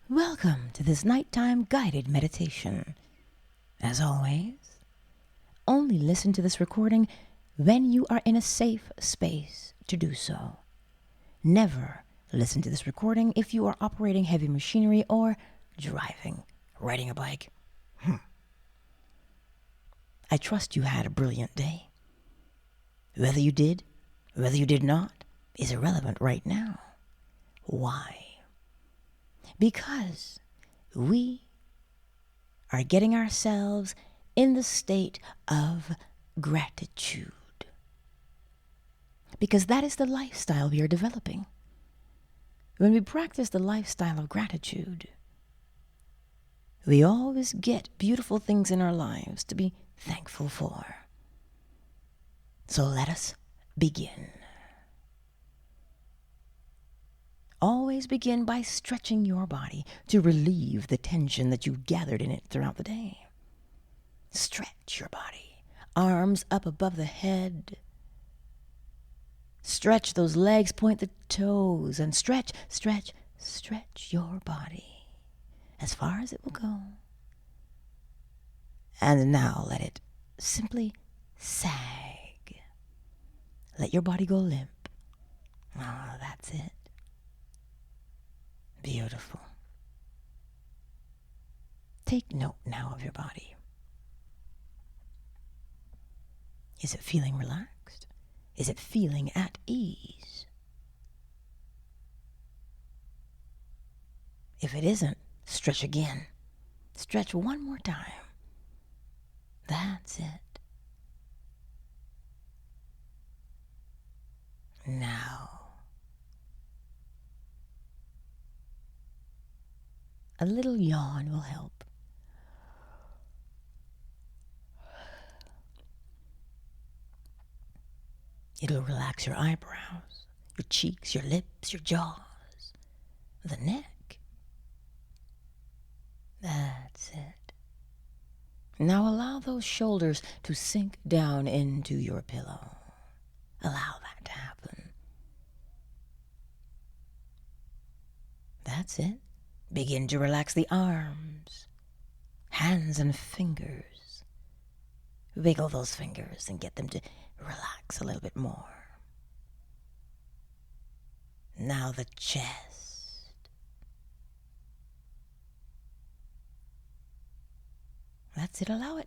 Welcome to this nighttime guided meditation. As always, only listen to this recording when you are in a safe space to do so. Never listen to this recording if you are operating heavy machinery or driving, riding a bike. I trust you had a brilliant day. Whether you did not, is irrelevant right now. Why? Because we are getting ourselves in the state of gratitude. Because that is the lifestyle we are developing. When we practice the lifestyle of gratitude, we always get beautiful things in our lives to be thankful for. So let us begin. Always begin by stretching your body to relieve the tension that you've gathered in it throughout the day. Stretch your body, arms up above the head. Stretch those legs, point the toes, and stretch your body as far as it will go. And now let it simply sag. Let your body go limp. Ah, that's it. Beautiful. Take note now of your body. Is it feeling relaxed? Is it feeling at ease? If it isn't, stretch again. Stretch one more time. That's it. Now, a little yawn will help. It'll relax your eyebrows, your cheeks, your lips, your jaws, the neck. That's it. Now allow those shoulders to sink down into your pillow. Allow that to happen. That's it. Begin to relax the arms, hands and fingers. Wiggle those fingers and get them to relax a little bit more. Now the chest. That's it. Allow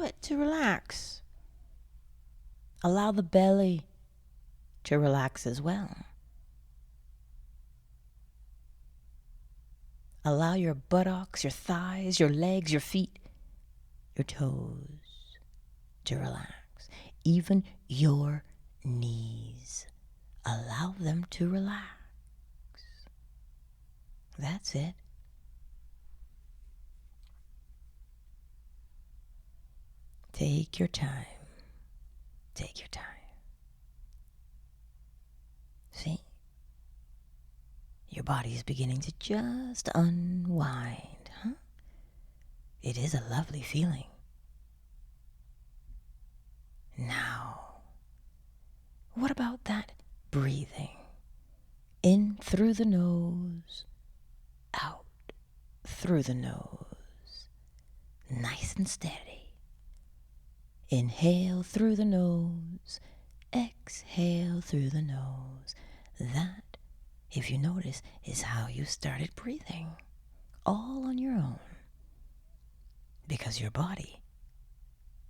it to relax. Allow the belly to relax as well. Allow your buttocks, your thighs, your legs, your feet, your toes to relax. Even your knees. Allow them to relax. That's it. Take your time. Take your time. See? Your body is beginning to just unwind, huh? It is a lovely feeling. Now, what about that breathing? In through the nose, out through the nose. Nice and steady. Inhale through the nose, exhale through the nose. That, if you notice, is how you started breathing, all on your own, because your body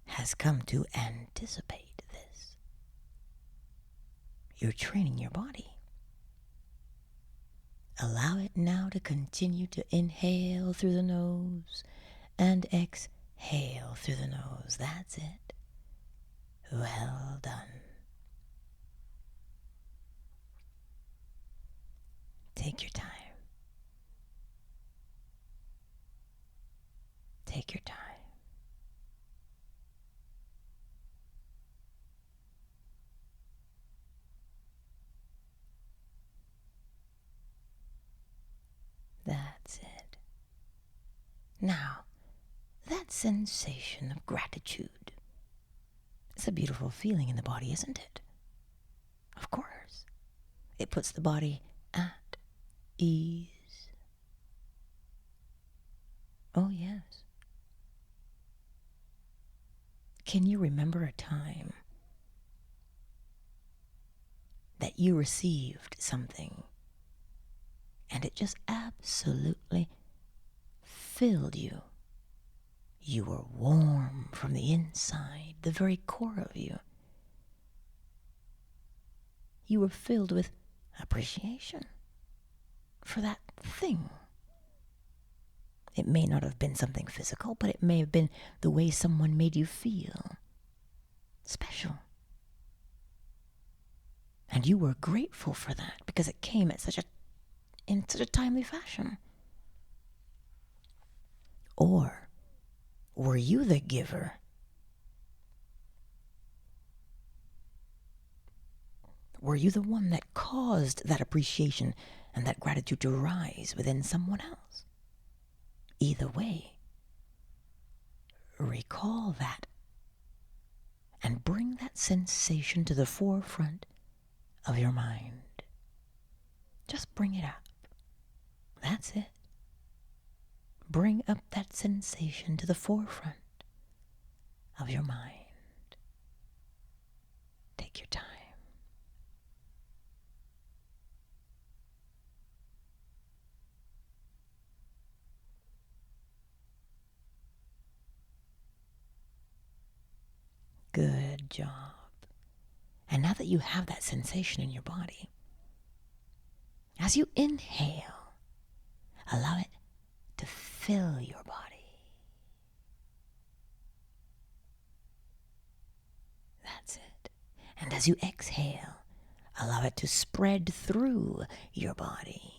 has come to anticipate this. You're training your body. Allow it now to continue to inhale through the nose and exhale through the nose. That's it. Well done. Take your time. Take your time. That's it. Now, that sensation of gratitude, it's a beautiful feeling in the body, isn't it? Of course. It puts the body at ease. Oh, yes. Can you remember a time that you received something and it just absolutely filled you? You were warm from the inside, the very core of you. You were filled with appreciation for that thing. It may not have been something physical, but it may have been the way someone made you feel special. And you were grateful for that because it came in such a timely fashion. Or were you the giver? Were you the one that caused that appreciation and that gratitude to rise within someone else? Either way, recall that and bring that sensation to the forefront of your mind. Just bring it up. That's it. Bring up that sensation to the forefront of your mind. Take your time. Good job. And now that you have that sensation in your body, as you inhale, allow it to fill your body. That's it. And as you exhale, allow it to spread through your body.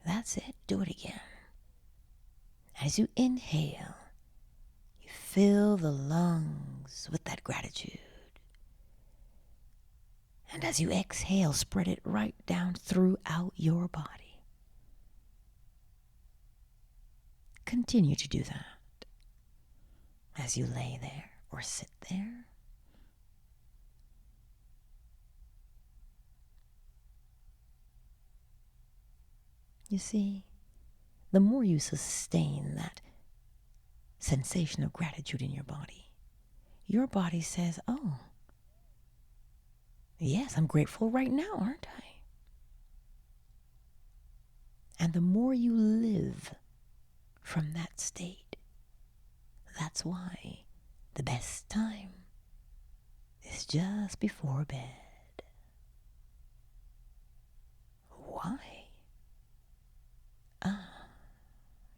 That's it. Do it again. As you inhale, you fill the lungs with that gratitude. And as you exhale, spread it right down throughout your body. Continue to do that as you lay there or sit there. You see, the more you sustain that sensation of gratitude in your body says, oh, yes, I'm grateful right now, aren't I? And the more you live from that state, that's why the best time is just before bed. Why?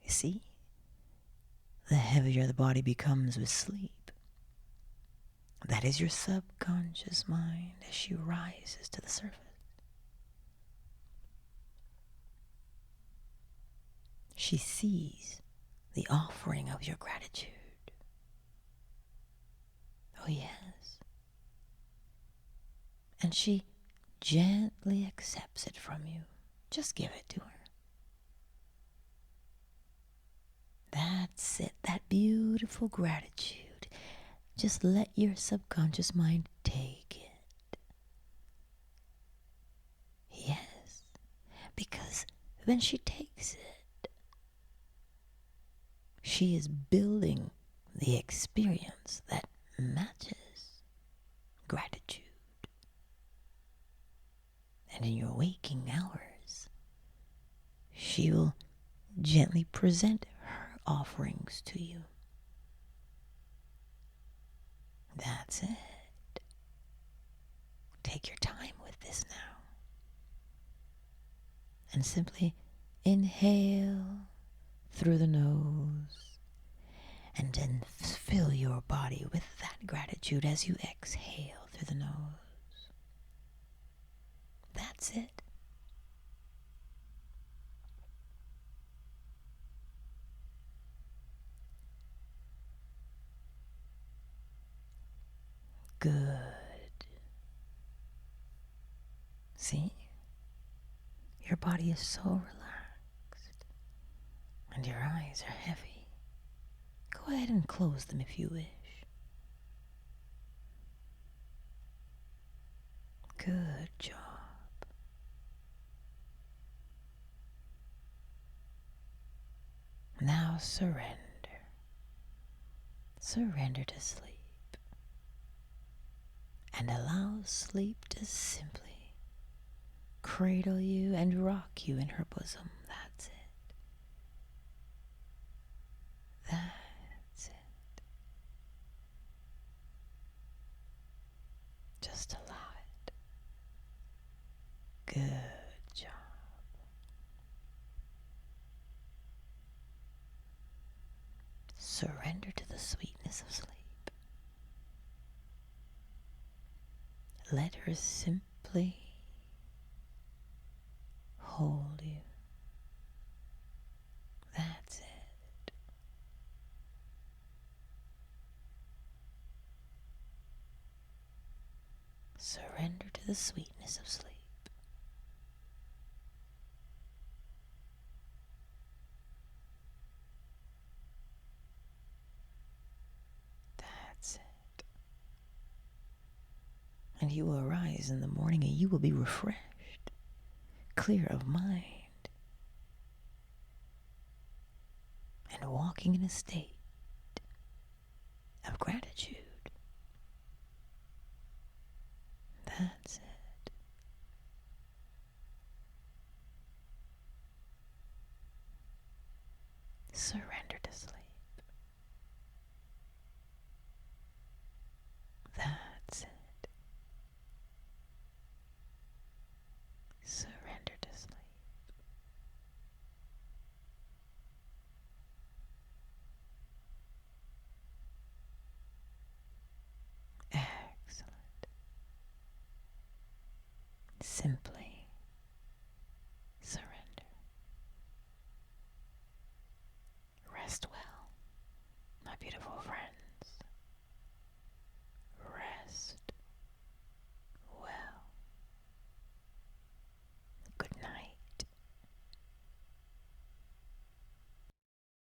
You see, the heavier the body becomes with sleep, that is your subconscious mind as she rises to the surface. She sees the offering of your gratitude. Oh, yes. And she gently accepts it from you. Just give it to her. That's it, that beautiful gratitude. Just let your subconscious mind take it. Yes, because when she takes it, she is building the experience that matches gratitude. And in your waking hours, she will gently present her offerings to you. That's it. Take your time with this now. And simply inhale through the nose and then fill your body with that gratitude as you exhale through the nose. That's it. Good. See? Your body is so relaxed and your eyes are heavy. Go ahead and close them if you wish. Good job. surrender. Surrender to sleep. And allow sleep to simply cradle you and rock you in her bosom. That's it. That's it. Just allow it. Good job. Surrender to the sweetness of sleep. Let her simply hold you. That's it. Surrender to the sweetness of sleep. That's it. And you will arise in the morning and you will be refreshed, clear of mind, and walking in a state of gratitude. That's it. Surrender to sleep. That's it. Surrender to sleep. Excellent. Simply